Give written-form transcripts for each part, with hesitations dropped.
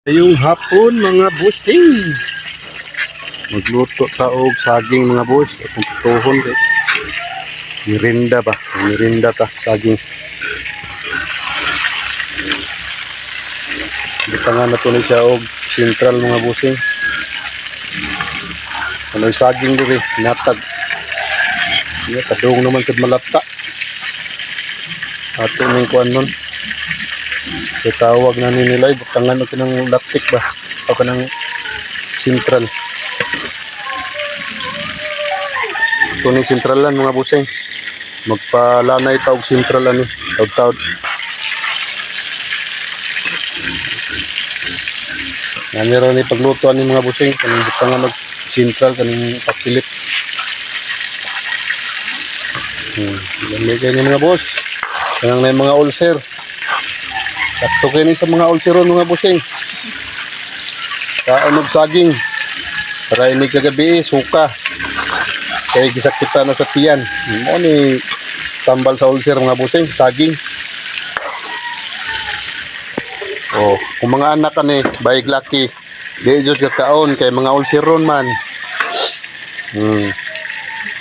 Ngayong hapon mga busing, magluto taog saging mga boss. Akong tuhon kay mirinda ba, mirinda ta saging. Butangan na to ni siya og sentral mga busing. Ano saging diri natag. Iya kadung naman sa malata. Ato ning kuan nun. Tawag na nila, butangan na ng laktik ba o kanang sentral. Ito ni sentralan mga busing, magpalanay tawag sentral ano, tawag yan meron ni pagluto ni mga busing kanang butangan ng sentral kanang pakilit. Lamig kayo mga boss, kanang na mga ulcer. Sakto kayo sa mga ulceron mga busing. Kaunog saging. Para ini kagabi suka. Kaya gisakita na sa tiyan. Mo ni tambal sa ulcer mga busing, saging. Oh, kung mga anak ani, baik laki, di jud kakaon kay mga ulceron man.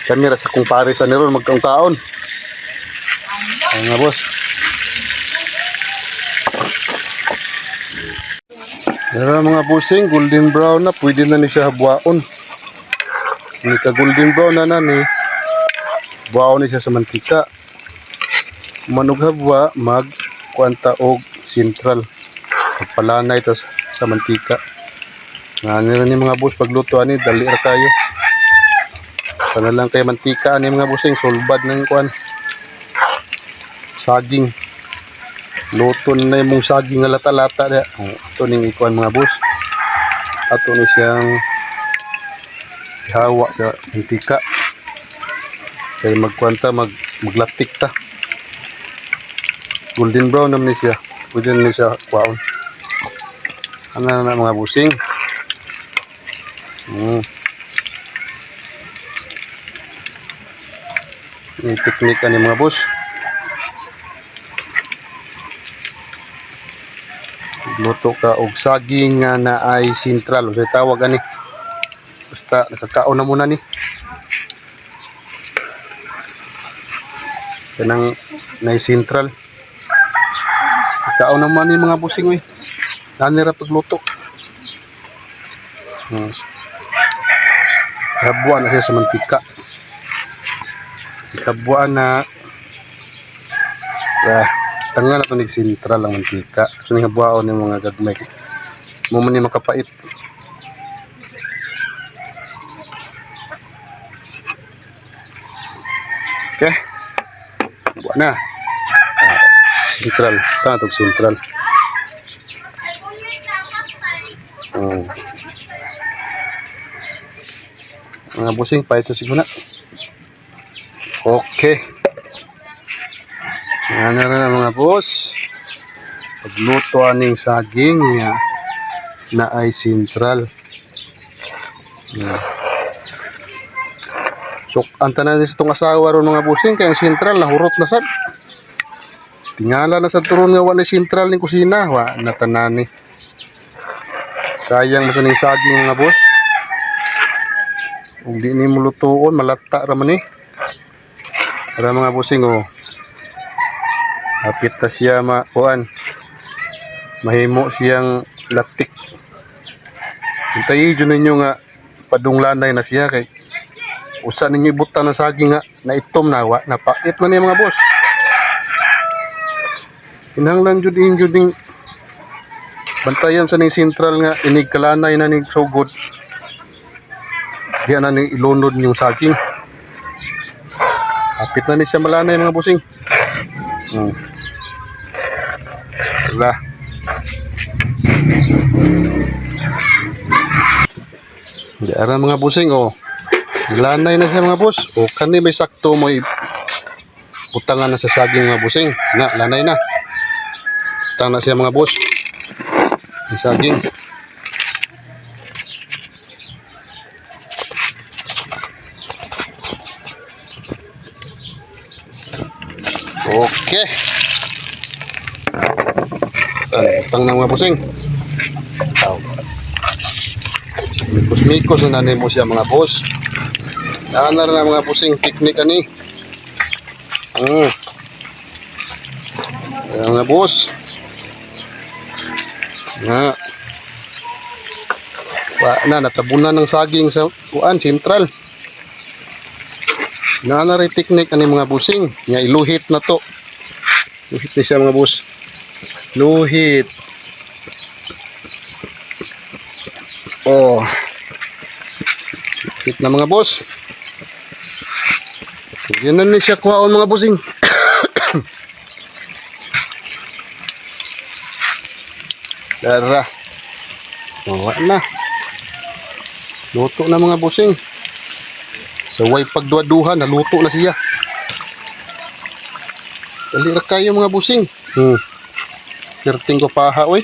Kami ra sa kumpare sa niron magkaon. Mga boss. Meron mga busing, golden brown na, pwede na ni siya habuaon. Hindi ka golden brown na ni, buaon ni siya sa mantika. Manog habwa, magkwanta og sentral. Magpalanay ito sa mantika. Nga nila ni mga bus, pagluto ani, dali ra kayo. Sana lang kayo mantika ani mga busing, sulbad ng kuan. Saging. Luto na yung saging nga lata-lata na. Ito ning ikuan mga boss. Ato ni siyang hawa sa mantika. Kaya magkwanta, maglatik ta. Golden brown naman ni siya. Pwede na siya kwaon. Ano na mga busing. Ini teknik ni mga boss. Luto ka og saging nga na ay sentral o tawag ani. Basta nakakaon na muna ni. Kanang na sentral. Nakakaon naman ni mga busing we. Nanira pagluto. Habuan na siya sa mantika. Habuan na tanga na ito ni sentral ang mantika. So nga buhaon ng mga gagmay. Mumuni makapait. Okay. Buha na. Sentral. Tanga ito sentral. Mga busing, pahit sa siguna. Okay. Yan na mga boss. Pagluto aning saging na ay sentral. So, ang tanan sa itong asawa ron mga busing, kaya sentral nahurot na sad. Tingala na sa turon nga wala sentral ng kusina. Wa natanani. Sayang mo sa ning saging mga boss. Kung di ni mulutuon, malata raman eh. Para mga busing oh. Hapit na siya makuan. Mahimo siyang latik. Hintayin dyan ninyo nga padunglanay na siya kay usa ninyo ibutan ng saging nga na itom nawa. Napait na niya mga boss. Kinahanglan dyan bantayan sa ning sentral nga inig kalanay na ning sugod. Diyan na ning ilunod yung saging. Hapit na ni siya malanay mga busing. Diba? Hindi ara mga busing oh. Lanay na siya mga boss. O kani may sakto mo butangan na sa saging mga busing. Na lanay na. Butang na siya mga boss. Ang saging. Okay. Butang na mga busing. Aw. Mikos-mikos na nimo siya mga boss. Daan na rin ang mga busing teknik ani. Ayan mga boss. Nga. Natabunan ng saging sa kuan sentral. Na rin teknik ani mga busing. Nga iluhit na to. Luhit na siya mga boss. Luhit. Oh. Luhit na mga boss. Yan na siya kuhaon mga busing. Dara. Mawa na. Luto na mga busing. So way pagduwa-duha, naluto na siya. Dali ra kayo mga busing. Perting ko paha oy.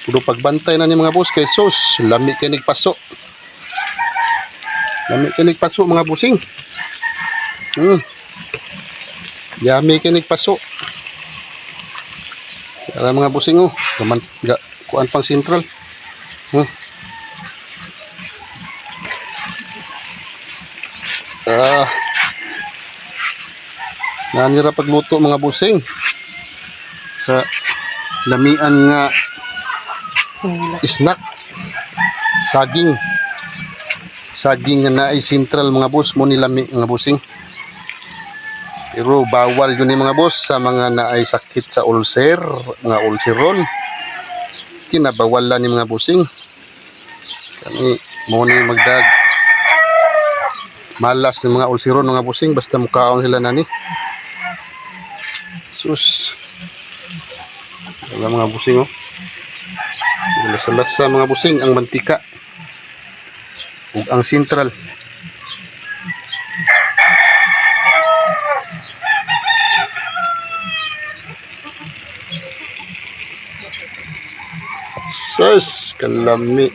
Pudo pagbantay na ni mga boss kay sus, lami kay nigpaso. Lami kay nigpaso mga busing. Yami kay nigpaso. Para mga busing oh, gaman kuan pang sentral. Nanira pagluto mga busing. Sa lamian nga snack. Saging nga naay sentral mga boss mo nilami mga busing. Pero bawal yun mga boss sa mga naay sakit sa ulcer, mga ulceron. Kinabawalan ni mga busing. Kani mo ni magdag malas ng mga ulceron mga busing basta mukaon sila nani. Sus. Wala mga busing oh. Lasa-lasa mga busing ang mantika. Ug ang sentral. Sus, kalami.